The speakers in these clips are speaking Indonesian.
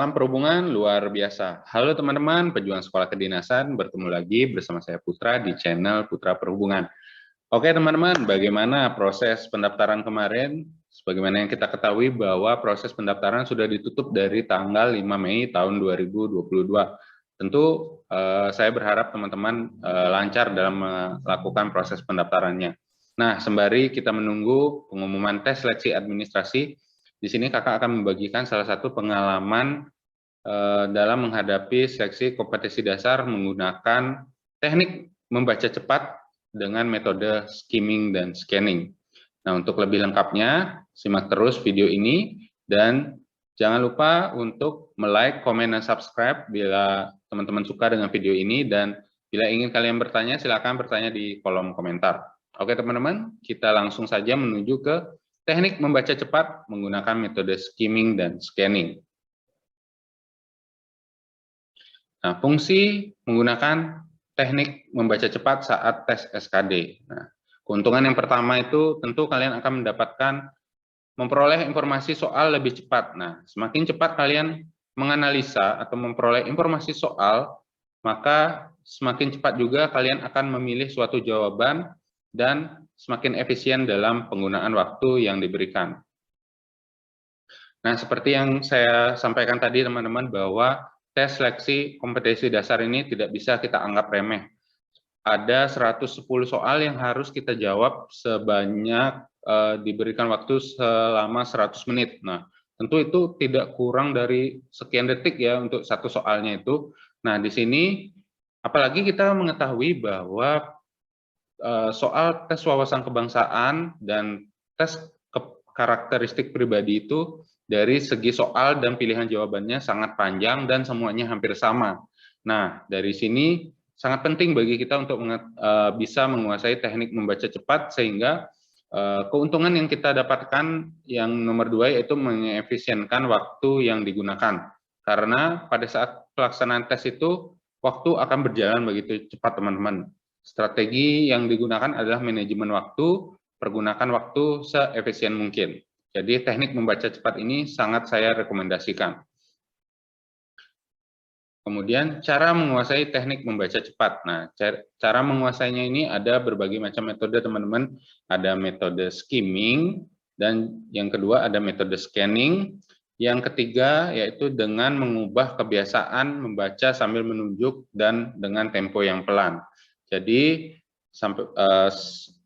Salam perhubungan luar biasa. Halo teman-teman, pejuang sekolah kedinasan, bertemu lagi bersama saya Putra di channel Putra Perhubungan. Oke teman-teman, bagaimana proses pendaftaran kemarin? Sebagaimana yang kita ketahui bahwa proses pendaftaran sudah ditutup dari tanggal 5 Mei tahun 2022. Tentu saya berharap teman-teman lancar dalam melakukan proses pendaftarannya. Nah, sembari kita menunggu pengumuman tes seleksi administrasi, di sini kakak akan membagikan salah satu pengalaman dalam menghadapi seleksi kompetensi dasar menggunakan teknik membaca cepat dengan metode skimming dan scanning. Nah, untuk lebih lengkapnya, simak terus video ini dan jangan lupa untuk like, komen, dan subscribe bila teman-teman suka dengan video ini, dan bila ingin kalian bertanya, silakan bertanya di kolom komentar. Oke teman-teman, kita langsung saja menuju ke teknik membaca cepat menggunakan metode skimming dan scanning. Nah, fungsi menggunakan teknik membaca cepat saat tes SKD. Nah, keuntungan yang pertama itu tentu kalian akan mendapatkan memperoleh informasi soal lebih cepat. Nah, semakin cepat kalian menganalisa atau memperoleh informasi soal, maka semakin cepat juga kalian akan memilih suatu jawaban dan semakin efisien dalam penggunaan waktu yang diberikan. Nah, seperti yang saya sampaikan tadi teman-teman, bahwa tes seleksi kompetensi dasar ini tidak bisa kita anggap remeh. Ada 110 soal yang harus kita jawab sebanyak diberikan waktu selama 100 menit. Nah, tentu itu tidak kurang dari sekian detik ya untuk satu soalnya itu. Nah, di sini apalagi kita mengetahui bahwa soal tes wawasan kebangsaan dan tes karakteristik pribadi itu dari segi soal dan pilihan jawabannya sangat panjang dan semuanya hampir sama. Nah, dari sini sangat penting bagi kita untuk bisa menguasai teknik membaca cepat, sehingga keuntungan yang kita dapatkan yang nomor 2 yaitu mengefisienkan waktu yang digunakan. Karena pada saat pelaksanaan tes itu waktu akan berjalan begitu cepat teman-teman. Strategi yang digunakan adalah manajemen waktu, pergunakan waktu seefisien mungkin. Jadi teknik membaca cepat ini sangat saya rekomendasikan. Kemudian cara menguasai teknik membaca cepat. Nah, cara menguasainya ini ada berbagai macam metode teman-teman. Ada metode skimming, dan yang kedua ada metode scanning. Yang ketiga yaitu dengan mengubah kebiasaan membaca sambil menunjuk dan dengan tempo yang pelan. Jadi sampai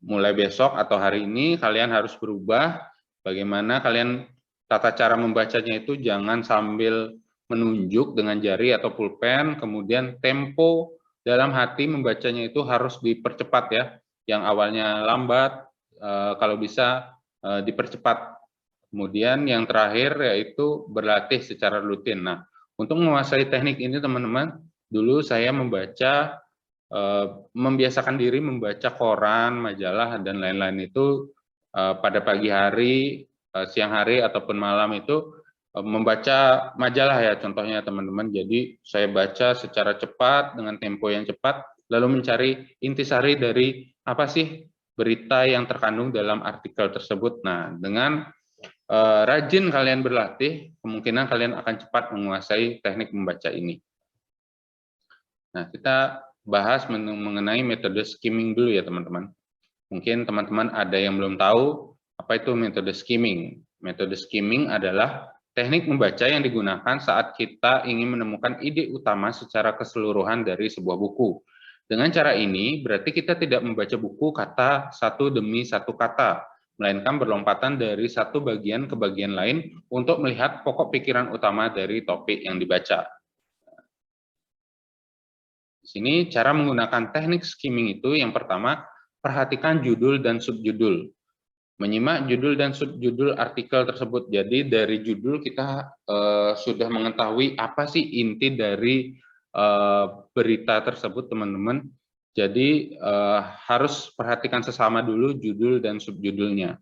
mulai besok atau hari ini kalian harus berubah bagaimana kalian tata cara membacanya itu jangan sambil menunjuk dengan jari atau pulpen, kemudian tempo dalam hati membacanya itu harus dipercepat ya. Yang awalnya lambat, kalau bisa dipercepat. Kemudian yang terakhir yaitu berlatih secara rutin. Nah, untuk menguasai teknik ini teman-teman, dulu saya membiasakan diri membaca koran, majalah, dan lain-lain itu pada pagi hari, siang hari, ataupun malam itu membaca majalah ya contohnya teman-teman. Jadi saya baca secara cepat dengan tempo yang cepat, lalu mencari intisari dari apa sih berita yang terkandung dalam artikel tersebut. Nah, dengan rajin kalian berlatih, kemungkinan kalian akan cepat menguasai teknik membaca ini. Nah, kita bahas mengenai metode skimming dulu ya teman-teman. Mungkin teman-teman ada yang belum tahu apa itu metode skimming. Metode skimming adalah teknik membaca yang digunakan saat kita ingin menemukan ide utama secara keseluruhan dari sebuah buku. Dengan cara ini, berarti kita tidak membaca buku kata satu demi satu kata, melainkan berlompatan dari satu bagian ke bagian lain untuk melihat pokok pikiran utama dari topik yang dibaca. Di sini cara menggunakan teknik skimming itu yang pertama, perhatikan judul dan subjudul. Menyimak judul dan subjudul artikel tersebut. Jadi dari judul kita sudah mengetahui apa sih inti dari berita tersebut teman-teman. Jadi harus perhatikan sesama dulu judul dan subjudulnya.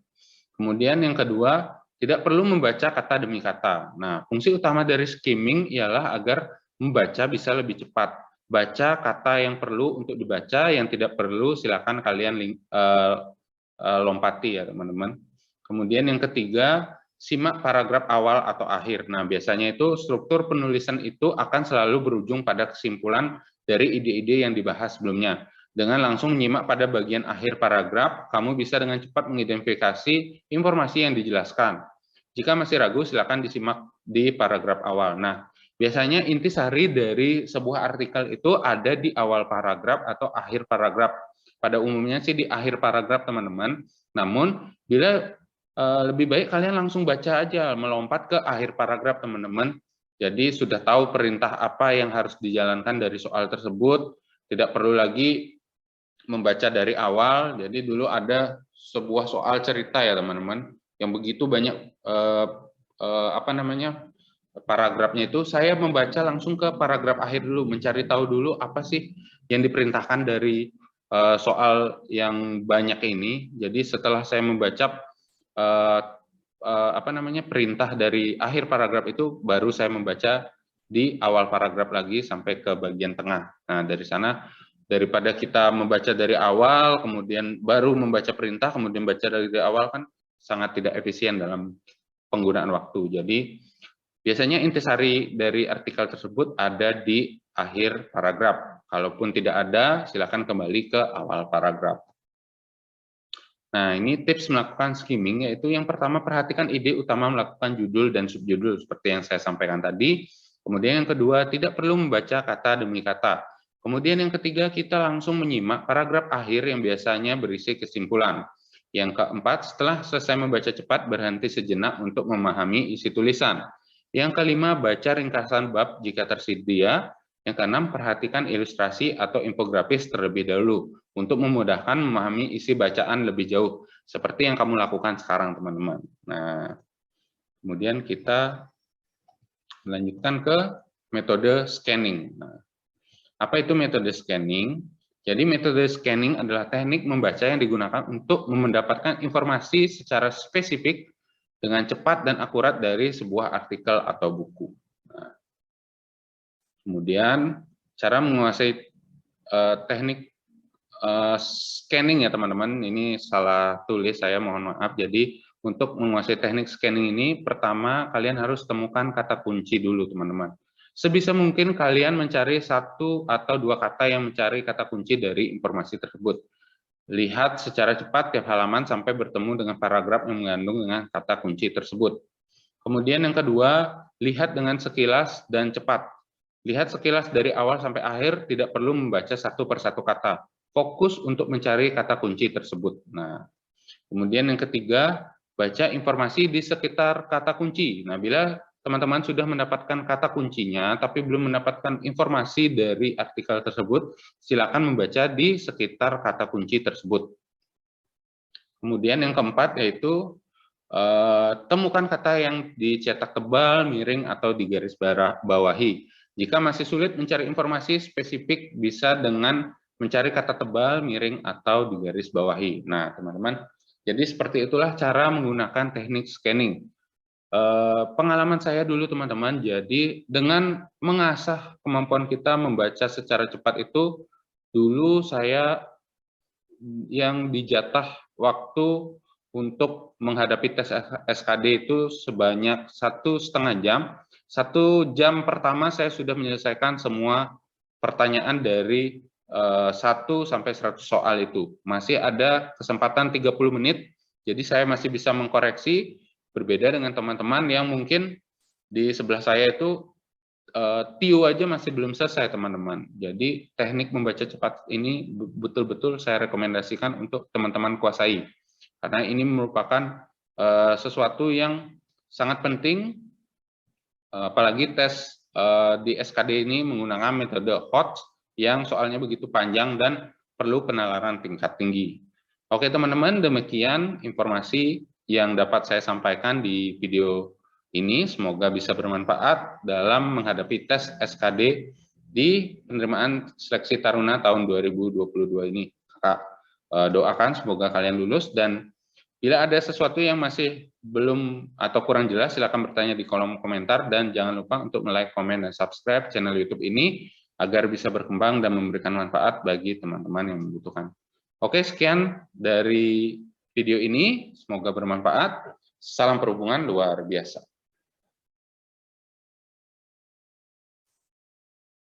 Kemudian yang kedua, tidak perlu membaca kata demi kata. Nah, fungsi utama dari skimming ialah agar membaca bisa lebih cepat. Baca kata yang perlu untuk dibaca, yang tidak perlu silakan kalian lompati ya teman-teman. Kemudian yang ketiga, simak paragraf awal atau akhir. Nah, biasanya itu struktur penulisan itu akan selalu berujung pada kesimpulan dari ide-ide yang dibahas sebelumnya. Dengan langsung menyimak pada bagian akhir paragraf, kamu bisa dengan cepat mengidentifikasi informasi yang dijelaskan. Jika masih ragu, silakan disimak di paragraf awal. Nah, biasanya intisari dari sebuah artikel itu ada di awal paragraf atau akhir paragraf. Pada umumnya sih di akhir paragraf, teman-teman. Namun, bila lebih baik kalian langsung baca aja, melompat ke akhir paragraf, teman-teman. Jadi sudah tahu perintah apa yang harus dijalankan dari soal tersebut, tidak perlu lagi membaca dari awal. Jadi dulu ada sebuah soal cerita ya teman-teman, yang begitu banyak paragrafnya itu, saya membaca langsung ke paragraf akhir dulu, mencari tahu dulu apa sih yang diperintahkan dari soal yang banyak ini. Jadi setelah saya membaca perintah dari akhir paragraf itu, baru saya membaca di awal paragraf lagi sampai ke bagian tengah. Nah, dari sana, daripada kita membaca dari awal, kemudian baru membaca perintah, kemudian baca dari awal, kan sangat tidak efisien dalam penggunaan waktu. Jadi, biasanya intisari dari artikel tersebut ada di akhir paragraf. Kalaupun tidak ada, silakan kembali ke awal paragraf. Nah, ini tips melakukan skimming, yaitu yang pertama, perhatikan ide utama melakukan judul dan subjudul, seperti yang saya sampaikan tadi. Kemudian yang kedua, tidak perlu membaca kata demi kata. Kemudian yang ketiga, kita langsung menyimak paragraf akhir yang biasanya berisi kesimpulan. Yang keempat, setelah selesai membaca cepat, berhenti sejenak untuk memahami isi tulisan. Yang kelima, baca ringkasan bab jika tersedia. Yang keenam, perhatikan ilustrasi atau infografis terlebih dahulu untuk memudahkan memahami isi bacaan lebih jauh, seperti yang kamu lakukan sekarang, teman-teman. Nah, kemudian kita melanjutkan ke metode scanning. Nah, apa itu metode scanning? Jadi metode scanning adalah teknik membaca yang digunakan untuk mendapatkan informasi secara spesifik dengan cepat dan akurat dari sebuah artikel atau buku. Nah, kemudian cara menguasai teknik scanning ya teman-teman, ini salah tulis saya, mohon maaf. Jadi untuk menguasai teknik scanning ini, pertama kalian harus temukan kata kunci dulu teman-teman. Sebisa mungkin kalian mencari satu atau dua kata yang mencari kata kunci dari informasi tersebut. Lihat secara cepat tiap halaman sampai bertemu dengan paragraf yang mengandung dengan kata kunci tersebut. Kemudian yang kedua, lihat dengan sekilas dan cepat. Lihat sekilas dari awal sampai akhir, tidak perlu membaca satu persatu kata. Fokus untuk mencari kata kunci tersebut. Nah, kemudian yang ketiga, baca informasi di sekitar kata kunci. Nah, bila teman-teman sudah mendapatkan kata kuncinya, tapi belum mendapatkan informasi dari artikel tersebut, silakan membaca di sekitar kata kunci tersebut. Kemudian yang keempat yaitu temukan kata yang dicetak tebal, miring, atau digaris bawahi. Jika masih sulit mencari informasi spesifik, bisa dengan mencari kata tebal, miring, atau digaris bawahi. Nah, teman-teman, jadi seperti itulah cara menggunakan teknik scanning. Pengalaman saya dulu, teman-teman, jadi dengan mengasah kemampuan kita membaca secara cepat itu, dulu saya yang dijatah waktu untuk menghadapi tes SKD itu sebanyak 1,5 jam. 1 jam pertama saya sudah menyelesaikan semua pertanyaan dari 1 sampai 100 soal itu. Masih ada kesempatan 30 menit, jadi saya masih bisa mengkoreksi, berbeda dengan teman-teman yang mungkin di sebelah saya itu TIU aja masih belum selesai, teman-teman. Jadi teknik membaca cepat ini betul-betul saya rekomendasikan untuk teman-teman kuasai. Karena ini merupakan sesuatu yang sangat penting, apalagi tes di SKD ini menggunakan metode HOT yang soalnya begitu panjang dan perlu penalaran tingkat tinggi. Oke teman-teman, demikian informasi yang dapat saya sampaikan di video ini. Semoga bisa bermanfaat dalam menghadapi tes SKD di penerimaan seleksi taruna tahun 2022 ini. Kakak doakan semoga kalian lulus, dan bila ada sesuatu yang masih belum atau kurang jelas, silakan bertanya di kolom komentar, dan jangan lupa untuk like, komen, dan subscribe channel YouTube ini agar bisa berkembang dan memberikan manfaat bagi teman-teman yang membutuhkan. Oke, sekian dari video ini, semoga bermanfaat. Salam perhubungan luar biasa.